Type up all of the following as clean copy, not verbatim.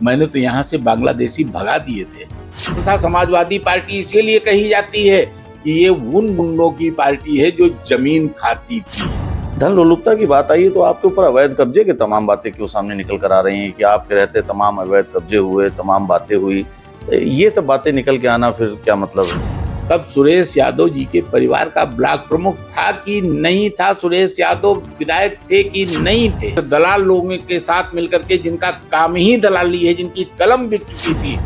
मैंने तो यहाँ से बांग्लादेशी भगा दिए थे। ऐसा समाजवादी पार्टी इसीलिए कही जाती है कि ये उन गुंडों की पार्टी है जो जमीन खाती थी। धन लोलुपता की बात आई तो आपके ऊपर अवैध कब्जे की तमाम बातें क्यों सामने निकल कर आ रही हैं कि आपके रहते तमाम अवैध कब्जे हुए, तमाम बातें हुई। ये सब बातें निकल के आना फिर क्या मतलब है? तब सुरेश यादव जी के परिवार का ब्लॉक प्रमुख था कि नहीं था? सुरेश यादव विधायक थे कि नहीं थे? दलाल लोगों के साथ मिलकर के जिनका काम ही दलाली है, जिनकी कलम बिक चुकी थी,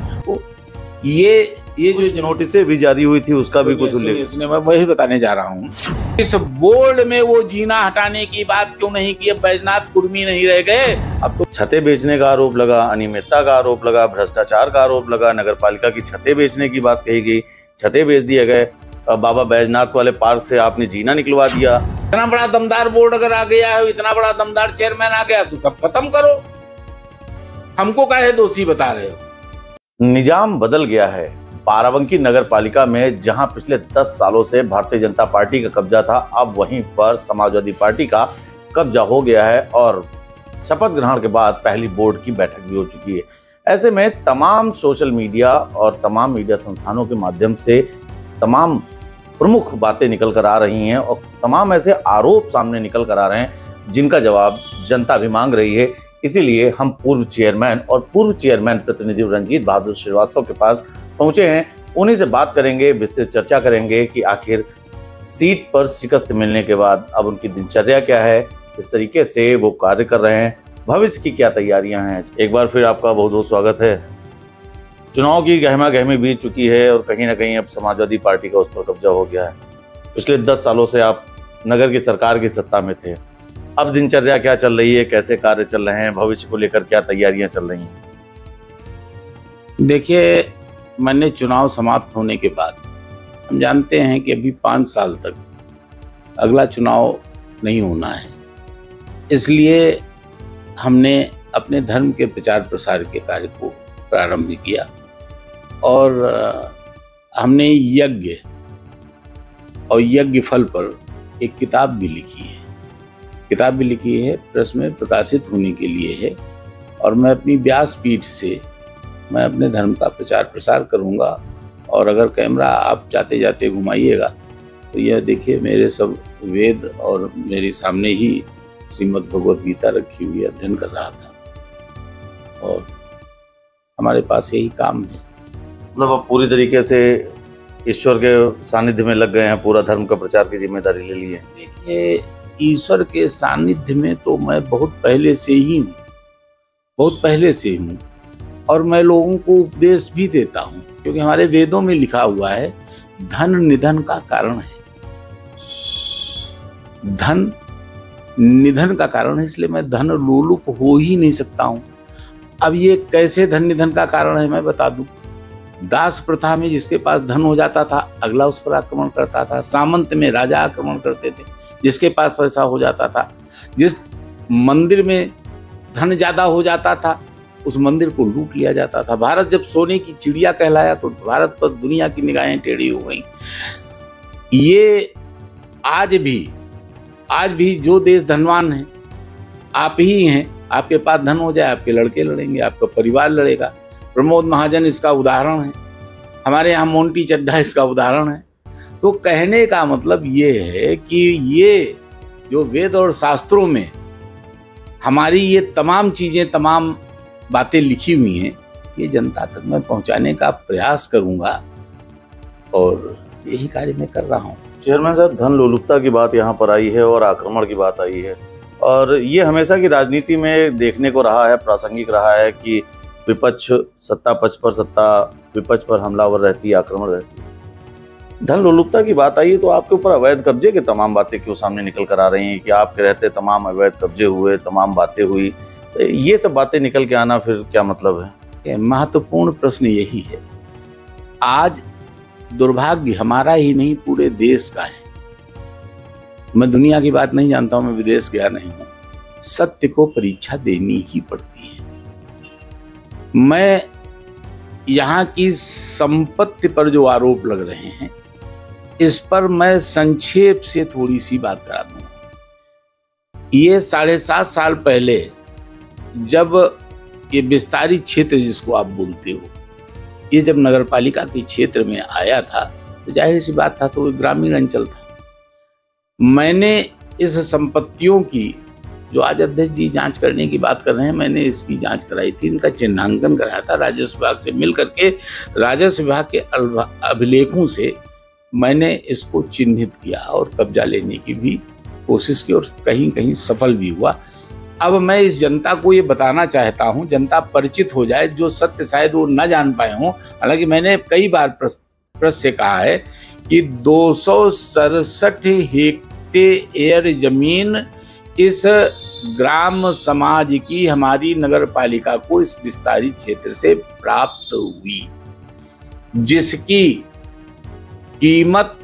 ये जो नोटिसें भी जारी हुई थी उसका भी कुछ उल्लेख। मैं वही बताने जा रहा हूँ। इस बोर्ड में वो जीना हटाने की बात क्यों नहीं की? अब बैजनाथ कुर्मी नहीं रह गए। अब तो छतें बेचने का आरोप लगा, अनियमितता का आरोप लगा, भ्रष्टाचार का आरोप लगा, नगर पालिका की छतें बेचने की बात कही गई, छतें बेच दिए गए। बाबा बैजनाथ वाले पार्क से आपने जीना निकलवा दिया। इतना बड़ा दमदार बोर्ड अगर आ गया है, इतना बड़ा दमदार चेयरमैन आ गया तो सब खत्म करो। हमको काहे दोषी बता रहे हो? निजाम बदल गया है। बाराबंकी नगर पालिका में जहां पिछले 10 सालों से भारतीय जनता पार्टी का कब्जा था, अब वहीं पर समाजवादी पार्टी का कब्जा हो गया है और शपथ ग्रहण के बाद पहली बोर्ड की बैठक भी हो चुकी है। ऐसे में तमाम सोशल मीडिया और तमाम मीडिया संस्थानों के माध्यम से तमाम प्रमुख बातें निकल कर आ रही हैं और तमाम ऐसे आरोप सामने निकल कर आ रहे हैं जिनका जवाब जनता भी मांग रही है। इसीलिए हम पूर्व चेयरमैन प्रतिनिधि रंजीत बहादुर श्रीवास्तव के पास पहुंचे हैं। उन्हीं से बात करेंगे, विस्तृत चर्चा करेंगे कि आखिर सीट पर शिकस्त मिलने के बाद अब उनकी दिनचर्या क्या है, किस तरीके से वो कार्य कर रहे हैं, भविष्य की क्या तैयारियां हैं। एक बार फिर आपका बहुत बहुत स्वागत है। चुनाव की गहमा गहमी बीत चुकी है और कहीं ना कहीं अब समाजवादी पार्टी का उस पर कब्जा हो गया है। पिछले 10 सालों से आप नगर की सरकार की सत्ता में थे। अब दिनचर्या क्या चल रही है, कैसे कार्य चल रहे हैं, भविष्य को लेकर क्या तैयारियां चल रही हैं? देखिए, मैंने चुनाव समाप्त होने के बाद, हम जानते हैं कि अभी 5 साल तक अगला चुनाव नहीं होना है, इसलिए हमने अपने धर्म के प्रचार प्रसार के कार्य को प्रारंभ किया और हमने यज्ञ और यज्ञ फल पर एक किताब भी लिखी है। प्रेस में प्रकाशित होने के लिए है और मैं अपनी व्यासपीठ से मैं अपने धर्म का प्रचार प्रसार करूंगा। और अगर कैमरा आप जाते जाते घुमाइएगा तो यह देखिए, मेरे सब वेद और मेरे सामने ही श्रीमद् भगवत गीता रखी हुई, अध्ययन कर रहा था और हमारे पास यही काम है। मतलब आप पूरी तरीके से ईश्वर के सानिध्य में लग गए हैं, पूरा धर्म का प्रचार की जिम्मेदारी ले ली है। देखिए, ईश्वर के सानिध्य में तो मैं बहुत पहले से हूँ और मैं लोगों को उपदेश भी देता हूँ, क्योंकि हमारे वेदों में लिखा हुआ है धन निधन का कारण है। धन निधन का कारण है, इसलिए मैं धन लोलुप हो ही नहीं सकता हूँ। अब ये कैसे धन निधन का कारण है मैं बता दूं। दास प्रथा में जिसके पास धन हो जाता था, अगला उस पर आक्रमण करता था। सामंत में राजा आक्रमण करते थे, जिसके पास पैसा हो जाता था। जिस मंदिर में धन ज्यादा हो जाता था, उस मंदिर को लूट लिया जाता था। भारत जब सोने की चिड़िया कहलाया तो भारत पर दुनिया की निगाहें टेढ़ी हो गई। ये आज भी जो देश धनवान है, आप ही हैं। आपके पास धन हो जाए, आपके लड़के लड़ेंगे, आपका परिवार लड़ेगा। प्रमोद महाजन इसका उदाहरण है, हमारे यहाँ मोंटी चड्ढा इसका उदाहरण है। तो कहने का मतलब ये है कि ये जो वेद और शास्त्रों में हमारी ये तमाम चीजें, तमाम बातें लिखी हुई हैं, ये जनता तक मैं पहुंचाने का प्रयास करूंगा और यही कार्य मैं कर रहा हूं। चेयरमैन साहब, धन लोलुपता की बात यहाँ पर आई है और आक्रमण की बात आई है और ये हमेशा की राजनीति में देखने को रहा है, प्रासंगिक रहा है कि विपक्ष सत्ता पक्ष पर सत्ता, विपक्ष पर हमलावर रहती है, आक्रमण रहती है। धन लोलुपता की बात आई है तो आपके ऊपर अवैध कब्जे की तमाम बातें क्यों सामने निकल कर आ रही हैं कि आपके रहते तमाम अवैध कब्जे हुए, तमाम बातें हुई। ये सब बातें निकल के आना फिर क्या मतलब है? महत्वपूर्ण प्रश्न यही है। आज दुर्भाग्य हमारा ही नहीं, पूरे देश का है। मैं दुनिया की बात नहीं जानता हूं, मैं विदेश गया नहीं हूं। सत्य को परीक्षा देनी ही पड़ती है। मैं यहाँ की संपत्ति पर जो आरोप लग रहे हैं, इस पर मैं संक्षेप से थोड़ी सी बात करा दूं। ये 7.5 साल पहले जब ये विस्तारित क्षेत्र जिसको आप बोलते हो, ये जब नगर पालिका के क्षेत्र में आया था तो जाहिर सी बात था, तो वो ग्रामीण अंचल था। मैंने इस संपत्तियों की, जो आज अध्यक्ष जी जांच करने की बात कर रहे हैं, मैंने इसकी जांच कराई थी, इनका चिन्हांकन कराया था राजस्व विभाग से मिल करके। राजस्व विभाग के अभिलेखों से मैंने इसको चिन्हित किया और कब्जा लेने की भी कोशिश की और कहीं कहीं सफल भी हुआ। अब मैं इस जनता को ये बताना चाहता हूँ, जनता परिचित हो जाए, जो सत्य शायद वो न जान पाए हों। हालांकि मैंने कई बार प्रेस से कहा है कि 267 हेक्टेयर जमीन इस ग्राम समाज की हमारी नगर पालिका को इस विस्तारित क्षेत्र से प्राप्त हुई, जिसकी कीमत,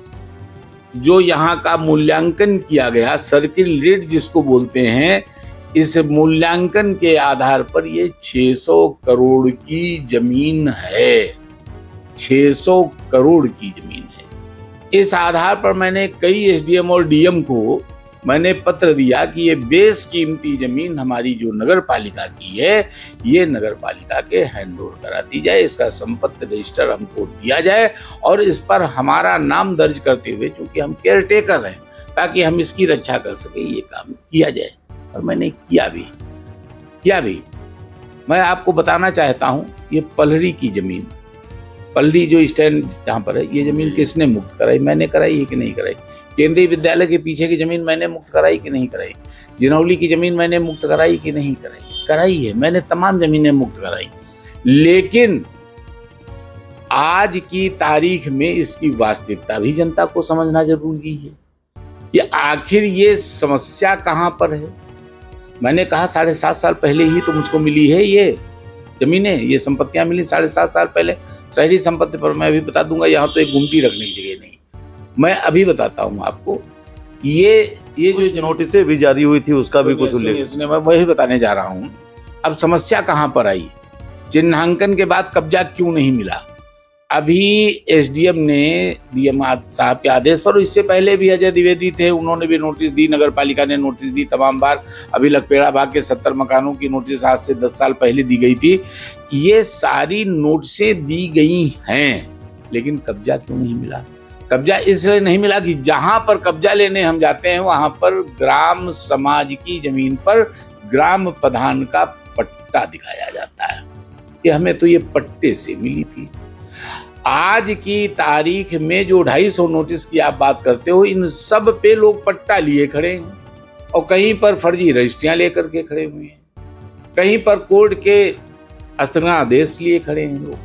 जो यहाँ का मूल्यांकन किया गया, सर्किल रेट जिसको बोलते हैं, इस मूल्यांकन के आधार पर ये 600 करोड़ की जमीन है। 600 करोड़ की जमीन है। इस आधार पर मैंने कई एसडीएम और डीएम को मैंने पत्र दिया कि ये बेशकीमती जमीन हमारी जो नगर पालिका की है, ये नगर पालिका के हैंडओवर करा दी जाए, इसका संपत्ति रजिस्टर हमको दिया जाए और इस पर हमारा नाम दर्ज करते हुए, क्योंकि हम केयर टेकर हैं, ताकि हम इसकी रक्षा कर सके, ये काम किया जाए। और मैंने किया भी। मैं आपको बताना चाहता हूँ, ये पलहरी की जमीन, पलहरी जो स्टैंड जहाँ पर है, ये जमीन किसने मुक्त कराई? मैंने कराई है कि नहीं कराई? केंद्रीय विद्यालय के पीछे की जमीन मैंने मुक्त कराई कि नहीं कराई? जिनौली की जमीन मैंने मुक्त कराई कि नहीं कराई? कराई है, मैंने तमाम जमीनें मुक्त कराई। लेकिन आज की तारीख में इसकी वास्तविकता भी जनता को समझना जरूरी है कि आखिर ये समस्या कहाँ पर है। मैंने कहा 7.5 साल पहले ही तो मुझको मिली है ये जमीनें, ये संपत्तियां मिली 7.5 साल पहले। शहरी संपत्ति पर मैं अभी बता दूंगा, यहाँ तो एक गुमटी रखने की जगह नहीं। मैं अभी बताता हूँ आपको, ये जो नोटिसें भी जारी हुई थी उसका भी कुछ उल्लेख सुनिए, मैं वही बताने जा रहा हूँ। अब समस्या कहाँ पर आई? चिन्हांकन के बाद कब्जा क्यों नहीं मिला? अभी एसडीएम ने डीएम साहब के आदेश पर, इससे पहले भी अजय द्विवेदी थे, उन्होंने भी नोटिस दी, नगर पालिका ने नोटिस दी तमाम बार। अभी लखपेड़ा बाग के 70 मकानों की नोटिस आज से 10 साल पहले दी गई थी। ये सारी नोटिसें दी गई हैं, लेकिन कब्जा क्यों नहीं मिला? कब्जा इसलिए नहीं मिला कि जहां पर कब्जा लेने हम जाते हैं वहां पर ग्राम समाज की जमीन पर ग्राम प्रधान का पट्टा दिखाया जाता है कि हमें तो ये पट्टे से मिली थी। आज की तारीख में जो 250 नोटिस की आप बात करते हो, इन सब पे लोग पट्टा लिए खड़े हैं और कहीं पर फर्जी रजिस्ट्रियां लेकर के खड़े हुए हैं, कहीं पर कोर्ट के अस्थायी आदेश लिए खड़े हैं लोग।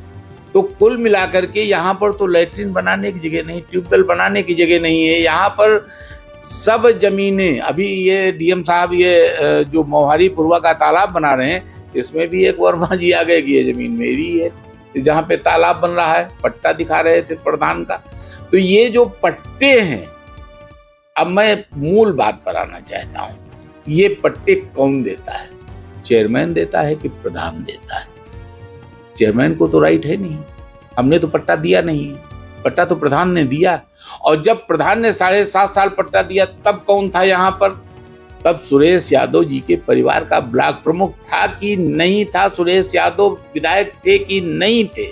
तो कुल मिलाकर के यहाँ पर तो लैट्रिन बनाने की जगह नहीं, ट्यूबवेल बनाने की जगह नहीं है। यहाँ पर सब जमीनें, अभी ये डीएम साहब ये जो मोहारी पुरवा का तालाब बना रहे हैं, इसमें भी एक वर्मा जी आ गए कि ये जमीन मेरी है। जहाँ पे तालाब बन रहा है, पट्टा दिखा रहे थे प्रधान का। तो ये जो पट्टे हैं, अब मैं मूल बात पर आना चाहता हूँ, ये पट्टे कौन देता है? चेयरमैन देता है कि प्रधान देता है? चेयरमैन को तो राइट है नहीं, हमने तो पट्टा दिया नहीं, पट्टा तो प्रधान ने दिया। और जब प्रधान ने 7.5 साल पट्टा दिया, तब कौन था यहाँ पर? तब सुरेश यादव जी के परिवार का ब्लॉक प्रमुख था कि नहीं था? सुरेश यादव विधायक थे कि नहीं थे?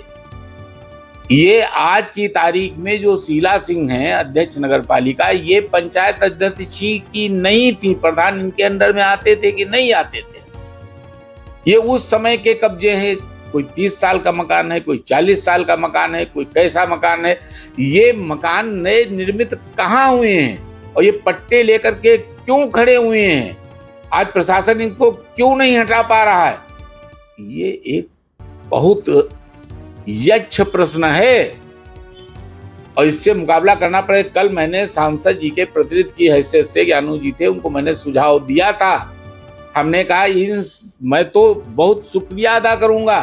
ये आज की तारीख में जो शीला सिंह हैं अध्यक्ष नगर पालिका, ये पंचायत अध्यक्ष की नहीं थी, प्रधान इनके अंडर में आते थे कि नहीं आते थे? ये उस समय के कब्जे हैं। कोई 30 साल का मकान है, कोई 40 साल का मकान है, कोई कैसा मकान है। ये मकान नए निर्मित कहाँ हुए हैं और ये पट्टे लेकर के क्यों खड़े हुए हैं? आज प्रशासन इनको क्यों नहीं हटा पा रहा है? ये एक बहुत यक्ष प्रश्न है और इससे मुकाबला करना पड़े। कल मैंने सांसद जी के प्रतिनिधि की हैसियत से, ज्ञानू जी थे, उनको मैंने सुझाव दिया था। हमने कहा मैं तो बहुत शुक्रिया अदा करूंगा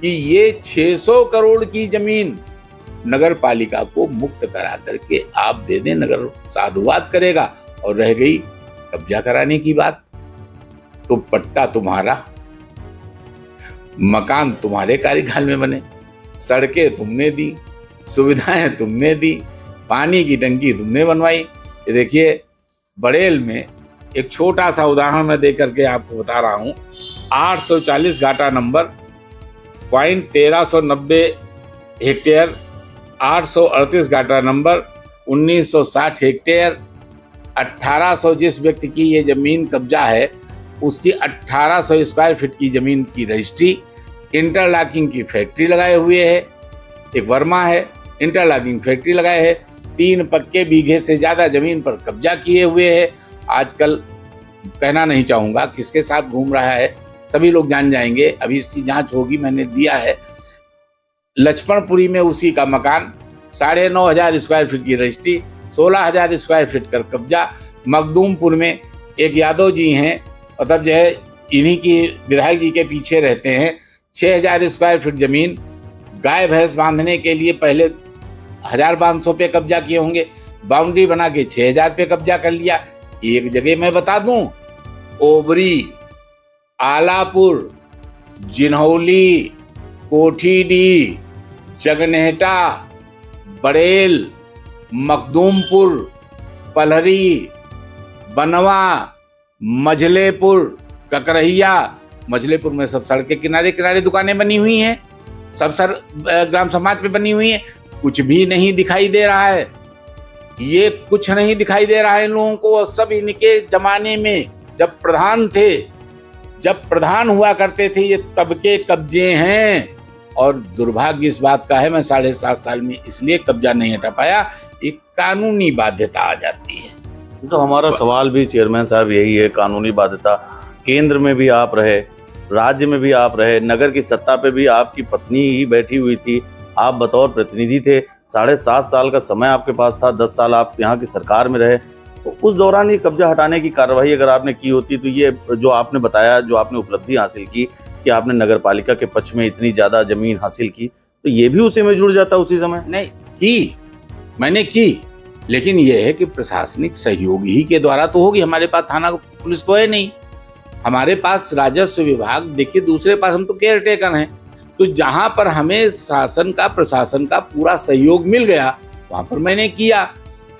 कि ये 600 करोड़ की जमीन नगर पालिका को मुक्त करा करके आप दे दें, नगर साधुवाद करेगा। और रह गई कब्जा कराने की बात, तो पट्टा तुम्हारा, मकान तुम्हारे कार्यकाल में बने, सड़कें तुमने दी, सुविधाएं तुमने दी, पानी की टंकी तुमने बनवाई। ये देखिए बड़ेल में एक छोटा सा उदाहरण मैं दे करके आपको बता रहा हूँ। 840 घाटा नंबर, 1390 हेक्टेयर, 838 घाटा नंबर, 1960 हेक्टेयर, 1800 जिस व्यक्ति की ये जमीन कब्जा है उसकी 1800 स्क्वायर फीट की जमीन की रजिस्ट्री, इंटरलॉकिंग की फैक्ट्री लगाए हुए है, एक वर्मा है इंटरलॉकिंग फैक्ट्री लगाए है, 3 पक्के बीघे से ज्यादा जमीन पर कब्जा किए हुए है। आजकल कहना नहीं चाहूंगा किसके साथ घूम रहा है, सभी लोग जान जाएंगे, अभी इसकी जांच होगी। मैंने दिया है लक्ष्मणपुरी में उसी का मकान, 9,500 स्क्वायर फीट की रजिस्ट्री, 16,000 स्क्वायर फीट का कब्जा। मखदूमपुर में एक यादव जी हैं, मतलब जो है इन्हीं की विधायक जी के पीछे रहते हैं, 6,000 स्क्वायर फीट जमीन गाय भैंस बांधने के लिए पहले 1,500 पे कब्जा किए होंगे, बाउंड्री बना के 6,000 पे कब्जा कर लिया। एक जगह मैं बता दूं, ओबरी, आलापुर, जिन्हौली, कोठीडी, जगनेहटा, बड़ेल, मखदूमपुर, पलहरी, बनवा, मझलेपुर, ककरहिया। मझलेपुर में सब सड़क के किनारे किनारे दुकानें बनी हुई हैं, सब ग्राम समाज पे बनी हुई हैं, कुछ भी नहीं दिखाई दे रहा है। ये कुछ नहीं दिखाई दे रहा है इन लोगों को। सब इनके जमाने में जब प्रधान थे, जब प्रधान हुआ करते थे, ये तब के कब्जे हैं। और दुर्भाग्य इस बात का है, मैं 7.5 साल में इसलिए कब्जा नहीं हटा पाया, एक कानूनी बाध्यता आ जाती है। तो हमारा सवाल भी चेयरमैन साहब यही है, कानूनी बाध्यता। केंद्र में भी आप रहे, राज्य में भी आप रहे, नगर की सत्ता पे भी आपकी पत्नी ही बैठी हुई थी, आप बतौर प्रतिनिधि थे, 7.5 साल का समय आपके पास था, 10 साल आप यहाँ की सरकार में रहे। तो उस दौरान ये कब्जा हटाने की कार्रवाई अगर आपने की होती तो ये जो आपने बताया, जो आपने उपलब्धि हासिल की कि आपने नगर पालिका के पक्ष में इतनी ज़्यादा जमीन हासिल की, तो ये भी उसी में जुड़ जाता उसी समय। नहीं की, मैंने की, लेकिन यह है कि प्रशासनिक सहयोग ही के द्वारा तो होगी। हमारे पास थाना पुलिस तो है नहीं, हमारे पास राजस्व विभाग, देखिए दूसरे पास हम तो केयर टेकर हैं। तो जहां पर हमें शासन का प्रशासन का पूरा सहयोग मिल गया वहां पर मैंने किया।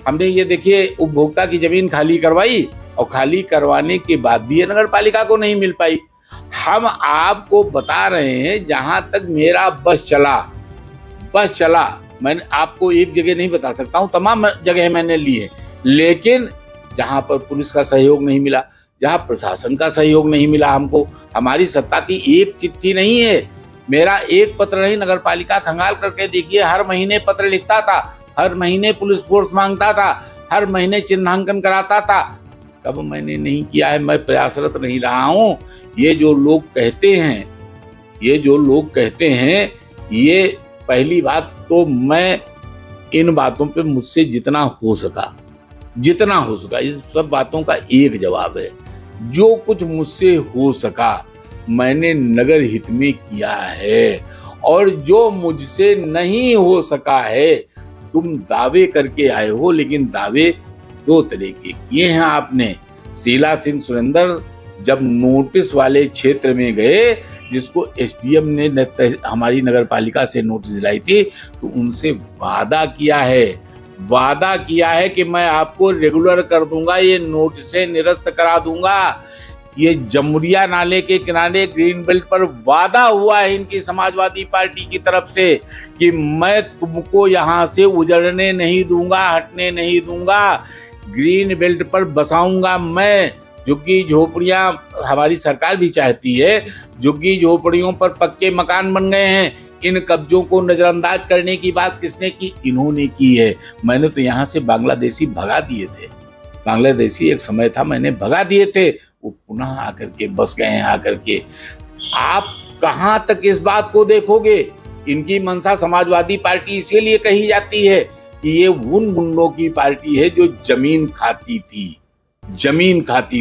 हमने ये देखिए उपभोक्ता की जमीन खाली करवाई, और खाली करवाने के बाद भी ये नगर पालिका को नहीं मिल पाई। हम आपको बता रहे हैं, जहां तक मेरा बस चला, मैंने आपको एक जगह नहीं बता सकता हूं, तमाम जगह मैंने ली है, लेकिन जहां पर पुलिस का सहयोग नहीं मिला, जहां प्रशासन का सहयोग नहीं मिला हमको, हमारी सत्ता की एक चिट्ठी नहीं है, मेरा एक पत्र नहीं, नगर पालिका खंगाल करके देखिए, हर महीने पत्र लिखता था, हर महीने पुलिस फोर्स मांगता था, हर महीने चिन्हांकन कराता था। तब मैंने नहीं किया है, मैं प्रयासरत नहीं रहा हूं। ये जो लोग कहते हैं, ये पहली बात तो मैं इन बातों पे मुझसे जितना हो सका, इस सब बातों का एक जवाब है, जो कुछ मुझसे हो सका मैंने नगर हित में किया है, और जो मुझसे नहीं हो सका है, तुम दावे करके आए हो, लेकिन दावे 2 तरह के किए हैं आपने। शीला सिंह सुरेंद्र जब नोटिस वाले क्षेत्र में गए, जिसको एसडीएम ने हमारी नगर पालिका से नोटिस दिलाई थी, तो उनसे वादा किया है कि मैं आपको रेगुलर कर दूंगा, ये नोटिस से निरस्त करा दूंगा। ये जमुरिया नाले के किनारे ग्रीन बेल्ट पर वादा हुआ है इनकी समाजवादी पार्टी की तरफ से कि मैं तुमको यहाँ से उजड़ने नहीं दूंगा, हटने नहीं दूंगा, ग्रीन बेल्ट पर बसाऊंगा मैं। झुग्गी झोपड़ियां हमारी सरकार भी चाहती है, झुग्गी झोपड़ियों पर पक्के मकान बन गए हैं, इन कब्जों को नजरअंदाज करने की बात किसने की? इन्होंने की है। मैंने तो यहाँ से बांग्लादेशी भगा दिए थे, बांग्लादेशी एक समय था, मैंने भगा दिए थे, वो पुनः आकर के बस गए हैं आकर के। आप कहां तक इस बात को देखोगे? इनकी मंशा समाजवादी पार्टी इसीलिए कही जाती है कि ये उन गुंडों की पार्टी है जो जमीन खाती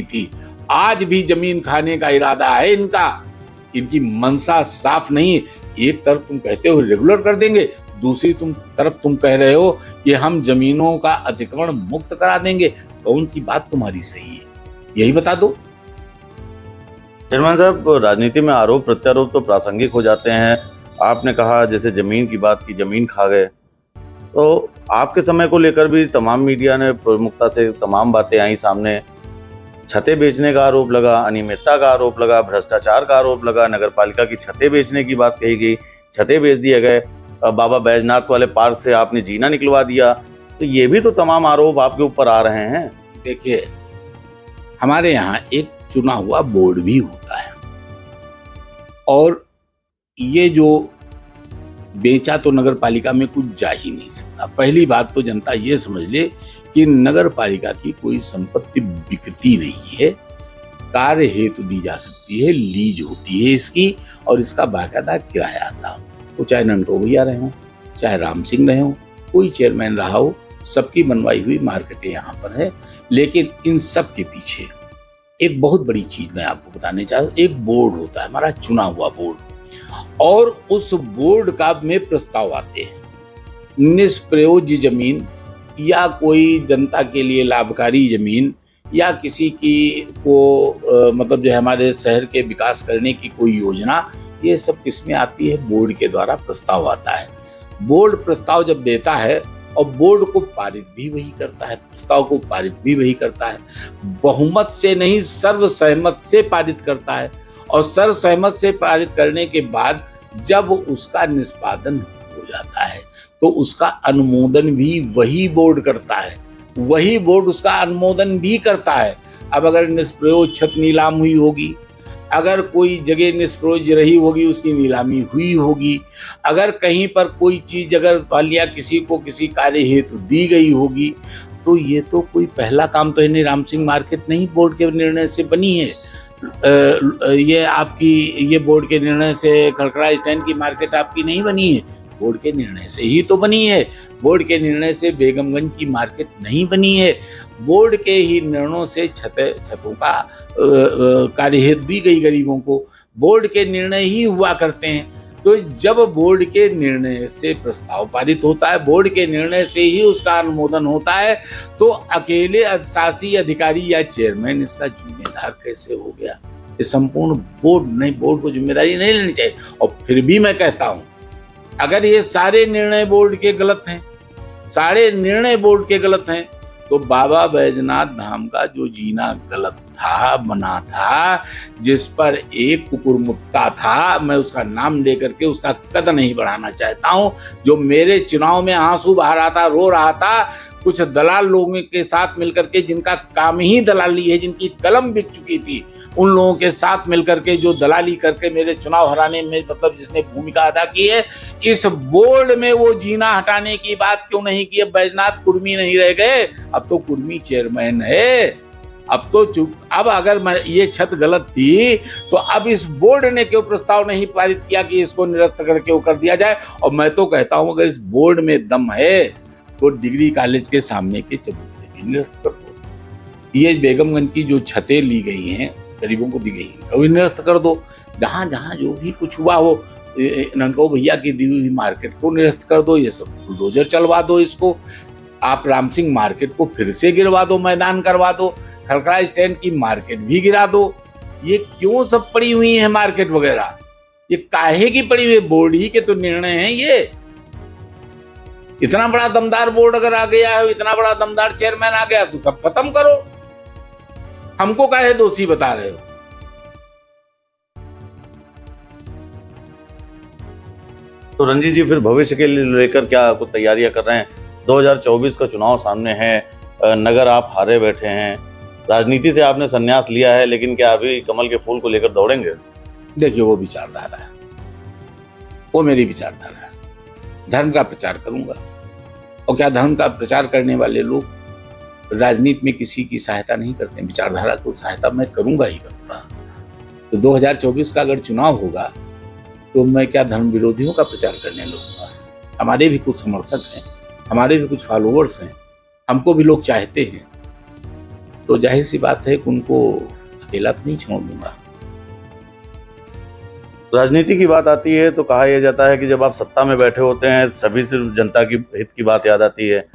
थी। आज भी जमीन खाने का इरादा है इनका। इनकी मंशा साफ नहीं। एक तरफ तुम कहते हो रेगुलर कर देंगे, दूसरी तरफ तुम कह रहे हो कि हम जमीनों का अतिक्रमण मुक्त करा देंगे। कौन सी बात तुम्हारी सही है, यही बता दो। चेयरमैन साहब, राजनीति में आरोप प्रत्यारोप तो प्रासंगिक हो जाते हैं। आपने कहा जैसे जमीन की बात की, जमीन खा गए, तो आपके समय को लेकर भी तमाम मीडिया ने प्रमुखता से तमाम बातें आई सामने। छतें बेचने का आरोप लगा, अनियमितता का आरोप लगा, भ्रष्टाचार का आरोप लगा, नगर पालिका की छतें बेचने की बात कही गई, छतें बेच दिए गए, बाबा बैजनाथ वाले पार्क से आपने जीना निकलवा दिया। तो ये भी तो तमाम आरोप आपके ऊपर आ रहे हैं। देखिए, हमारे यहाँ एक चुना हुआ बोर्ड भी होता है, और ये जो बेचा तो नगर पालिका में कुछ जा ही नहीं सकता। पहली बात तो जनता ये समझ ले कि नगर पालिका की कोई संपत्ति बिकती नहीं है, कार्य हेतु दी जा सकती है, लीज होती है इसकी, और इसका बाकायदा किराया आता हो। वो चाहे नंटो भैया रहे हों, चाहे राम सिंह रहे हों, कोई चेयरमैन रहा हो, सबकी बनवाई हुई मार्केटें यहाँ पर है। लेकिन इन सब के पीछे एक बहुत बड़ी चीज मैं आपको बताने चाहता हूँ। एक बोर्ड होता है, हमारा चुना हुआ बोर्ड, और उस बोर्ड का में प्रस्ताव आते हैं। निष्प्रयोज्य जमीन या कोई जनता के लिए लाभकारी जमीन या किसी की को मतलब जो है हमारे शहर के विकास करने की कोई योजना, ये सब किसमें आती है? बोर्ड के द्वारा प्रस्ताव आता है। बोर्ड प्रस्ताव जब देता है और बोर्ड को पारित भी वही करता है, प्रस्ताव को पारित भी वही करता है, बहुमत से नहीं सर्वसहमत से पारित करता है। और सर्वसहमत से पारित करने के बाद जब उसका निष्पादन हो जाता है तो उसका अनुमोदन भी वही बोर्ड करता है, वही बोर्ड उसका अनुमोदन भी करता है। अब अगर निष्प्रयोज छत नीलाम हुई होगी, अगर कोई जगह निष्प्रयोज रही होगी, उसकी नीलामी हुई होगी, अगर कहीं पर कोई चीज अगर मान लिया किसी को किसी कार्य हेतु दी गई होगी, तो ये तो कोई पहला काम तो है। राम सिंह मार्केट नहीं बोर्ड के निर्णय से बनी है, ये आपकी ये बोर्ड के निर्णय से खड़खड़ा स्टैंड की मार्केट आपकी नहीं बनी है, बोर्ड के निर्णय से ही तो बनी है। बोर्ड के निर्णय से बेगमगंज की मार्केट नहीं बनी है, बोर्ड के ही निर्णयों से छतों का कार्य हेतु दी गई गरीबों को, बोर्ड के निर्णय ही हुआ करते हैं। तो जब बोर्ड के निर्णय से प्रस्ताव पारित होता है, बोर्ड के निर्णय से ही उसका अनुमोदन होता है, तो अकेले शासी अधिकारी या चेयरमैन इसका जिम्मेदार कैसे हो गया? ये संपूर्ण बोर्ड नहीं, बोर्ड को जिम्मेदारी नहीं लेनी चाहिए। और फिर भी मैं कहता हूं, अगर ये सारे निर्णय बोर्ड के गलत हैं, सारे निर्णय बोर्ड के गलत हैं, तो बाबा बैजनाथ धाम का जो जीना गलत था, बना था, जिस पर एक कुकुरमुत्ता था, मैं उसका नाम लेकर के उसका कद नहीं बढ़ाना चाहता हूं, जो मेरे चुनाव में आंसू बहा रहा था, रो रहा था, कुछ दलाल लोगों के साथ मिलकर के, जिनका काम ही दलाली है, जिनकी कलम बिक चुकी थी, उन लोगों के साथ मिलकर के जो दलाली करके मेरे चुनाव हराने में मतलब जिसने भूमिका अदा की है, इस बोर्ड में वो जीना हटाने की बात क्यों नहीं की? अब बैजनाथ कुर्मी नहीं रह गए, अब तो कुर्मी चेयरमैन है। अब तो अब अगर ये छत गलत थी तो अब इस बोर्ड ने क्यों प्रस्ताव नहीं पारित किया कि इसको निरस्त करके वो कर दिया जाए? और मैं तो कहता हूं, अगर इस बोर्ड में दम है तो डिग्री कॉलेज के सामने के चबूतरे भी निरस्त कर दो। ये बेगमगंज की जो छतें ली गई हैं, गरीबों को दी गई हैं, वो निरस्त कर दो। जहां जहां जो भी कुछ हुआ हो, ननकाऊ भैया की दी हुई मार्केट को निरस्त कर दो, ये सब बुलडोजर चलवा दो, इसको आप राम सिंह मार्केट को फिर से गिरवा दो, मैदान करवा दो, खड़खड़ा स्टैंड की मार्केट भी गिरा दो। ये क्यों सब पड़ी हुई है मार्केट वगैरह? ये काहे की पड़ी हुई? बोर्ड ही के तो निर्णय हैं ये। इतना बड़ा दमदार बोर्ड अगर आ गया है, इतना बड़ा दमदार चेयरमैन आ गया, तो सब खत्म करो। हमको काहे दोषी बता रहे हो? तो रंजीत जी, फिर भविष्य के लिए लेकर क्या कुछ तैयारियां कर रहे हैं? 2024 का चुनाव सामने है, नगर आप हारे बैठे हैं, राजनीति से आपने संन्यास लिया है, लेकिन क्या अभी कमल के फूल को लेकर दौड़ेंगे? देखिए, वो विचारधारा है, वो मेरी विचारधारा है। धर्म का प्रचार करूंगा, और क्या धर्म का प्रचार करने वाले लोग राजनीति में किसी की सहायता नहीं करते? विचारधारा को सहायता मैं करूंगा ही करूंगा। तो 2024 का अगर चुनाव होगा तो मैं क्या धर्म विरोधियों का प्रचार करने लगूंगा? हमारे भी कुछ समर्थक हैं, हमारे भी कुछ फॉलोअर्स हैं, हमको भी लोग चाहते हैं, तो जाहिर सी बात है कि उनको अकेला तो नहीं छोड़ दूंगा। राजनीति की बात आती है तो कहा यह जाता है कि जब आप सत्ता में बैठे होते हैं सभी सिर्फ जनता की हित की बात याद आती है।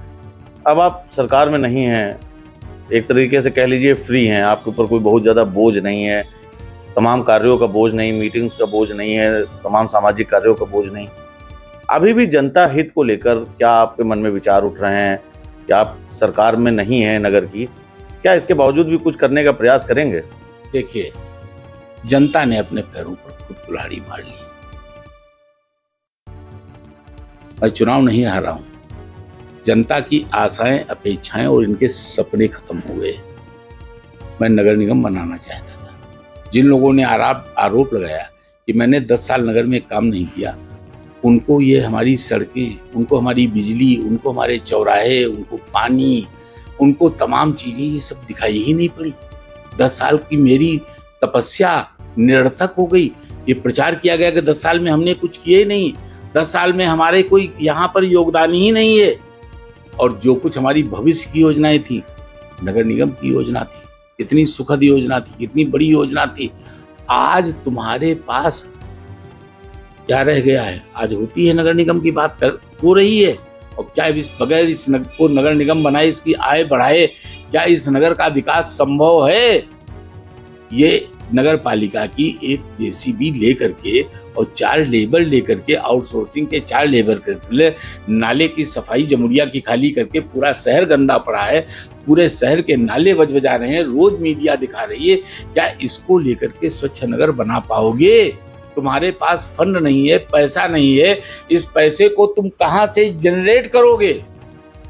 अब आप सरकार में नहीं हैं, एक तरीके से कह लीजिए फ्री हैं, आपके ऊपर कोई बहुत ज़्यादा बोझ नहीं है, तमाम कार्यों का बोझ नहीं, मीटिंग्स का बोझ नहीं है, तमाम सामाजिक कार्यों का बोझ नहीं। अभी भी जनता हित को लेकर क्या आपके मन में विचार उठ रहे हैं कि आप सरकार में नहीं हैं नगर की, क्या इसके बावजूद भी कुछ करने का प्रयास करेंगे? देखिए, जनता ने अपने पैरों पर खुद कुल्हाड़ी मार ली। मैं चुनाव नहीं हारा हूं, जनता की आशाएं, अपेक्षाएं और इनके सपने खत्म हो गए। मैं नगर निगम बनाना चाहता था। जिन लोगों ने आरोप लगाया कि मैंने 10 साल नगर में काम नहीं किया, उनको ये हमारी सड़कें, उनको हमारी बिजली, उनको हमारे चौराहे, उनको पानी, उनको तमाम चीजें ये सब दिखाई ही नहीं पड़ी। 10 साल की मेरी तपस्या निरर्थक हो गई। ये प्रचार किया गया कि 10 साल में हमने कुछ किए नहीं, 10 साल में हमारे कोई यहाँ पर योगदान ही नहीं है। और जो कुछ हमारी भविष्य की योजनाएं थी, नगर निगम की योजना थी, कितनी सुखद योजना थी, कितनी बड़ी योजना थी, आज तुम्हारे पास क्या रह गया है? आज होती है नगर निगम की बात हो रही है, और क्या बगैर इस को नगर निगम बनाए, इसकी आय बढ़ाए, क्या इस नगर का विकास संभव है? ये नगर पालिका की एक जेसीबी लेकर के और 4 लेबर लेकर के, आउटसोर्सिंग के 4 लेबर करके नाले की सफाई जमुरिया की खाली करके पूरा शहर गंदा पड़ा है, पूरे शहर के नाले बजा रहे हैं, रोज मीडिया दिखा रही है। क्या इसको लेकर के स्वच्छ नगर बना पाओगे? तुम्हारे पास फंड नहीं है, पैसा नहीं है। इस पैसे को तुम कहां से जनरेट करोगे?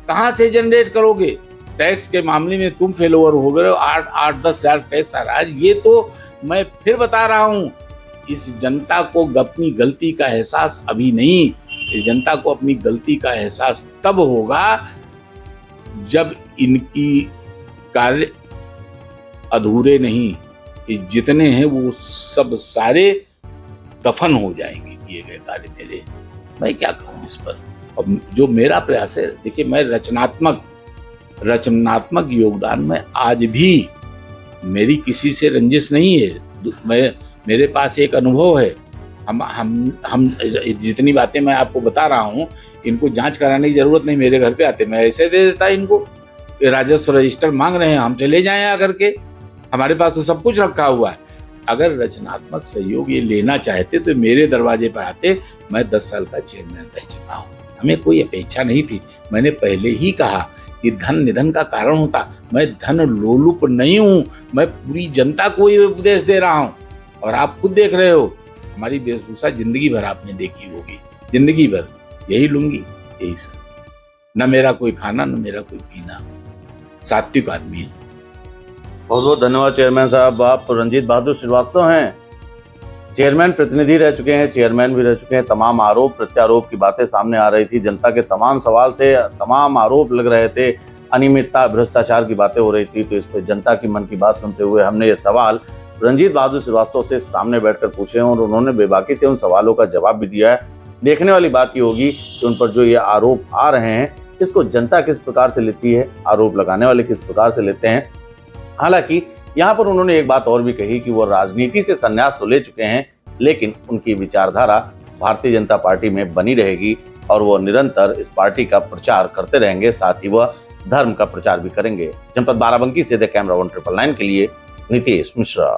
कहां से जनरेट करोगे? टैक्स के मामले में तुम फेल ओवर हो गए, 8-10 हजार टैक्स आ रहा है। ये तो मैं फिर बता रहा हूं, इस जनता को अपनी गलती का एहसास अभी नहीं, इस जनता को अपनी गलती का एहसास तब होगा जब इनकी कार्य अधूरे नहीं, जितने हैं वो सब सारे दफन हो जाएंगे किए गए कार्य मेरे। मैं क्या कहूँ इस पर? अब जो मेरा प्रयास है, देखिए, मैं रचनात्मक योगदान में आज भी, मेरी किसी से रंजिश नहीं है। मेरे पास एक अनुभव है। हम जितनी बातें मैं आपको बता रहा हूँ, इनको जांच कराने की जरूरत नहीं। मेरे घर पे आते, मैं ऐसे दे देता इनको। राजस्व रजिस्टर मांग रहे हैं, हम चले जाएं आकर के, हमारे पास तो सब कुछ रखा हुआ है। अगर रचनात्मक सहयोग ये लेना चाहते तो मेरे दरवाजे पर आते। मैं 10 साल का चेयरमैन रह चुका हूँ, हमें कोई अपेक्षा नहीं थी। मैंने पहले ही कहा कि धन निधन का कारण होता। मैं धन लोलुप नहीं हूँ, मैं पूरी जनता को ये उपदेश दे रहा हूँ। और आप खुद देख रहे हो, हमारी वेशभूषा जिंदगी भर आपने देखी होगी, जिंदगी भर यही लूंगी, यही सर। न मेरा कोई खाना, न मेरा कोई पीना, सात्विक आदमी है। बहुत बहुत धन्यवाद चेयरमैन साहब। आप रंजीत बहादुर श्रीवास्तव हैं, चेयरमैन प्रतिनिधि रह चुके हैं, चेयरमैन भी रह चुके हैं। तमाम आरोप प्रत्यारोप की बातें सामने आ रही थी, जनता के तमाम सवाल थे, तमाम आरोप लग रहे थे, अनियमितता, भ्रष्टाचार की बातें हो रही थी। तो इस पर जनता की मन की बात सुनते हुए हमने ये सवाल रंजीत बहादुर श्रीवास्तव से सामने बैठकर पूछे और उन्होंने बेबाकी से उन सवालों का जवाब भी दिया है। देखने वाली बात ये होगी कि उन पर जो ये आरोप आ रहे हैं, इसको जनता किस प्रकार से लेती है, आरोप लगाने वाले किस प्रकार से लेते हैं। हालांकि यहाँ पर उन्होंने एक बात और भी कही कि वो राजनीति से संन्यास तो ले चुके हैं, लेकिन उनकी विचारधारा भारतीय जनता पार्टी में बनी रहेगी और वो निरंतर इस पार्टी का प्रचार करते रहेंगे, साथ ही वह धर्म का प्रचार भी करेंगे। जनपद बाराबंकी से कैमरा 199 के लिए नितेश मिश्रा।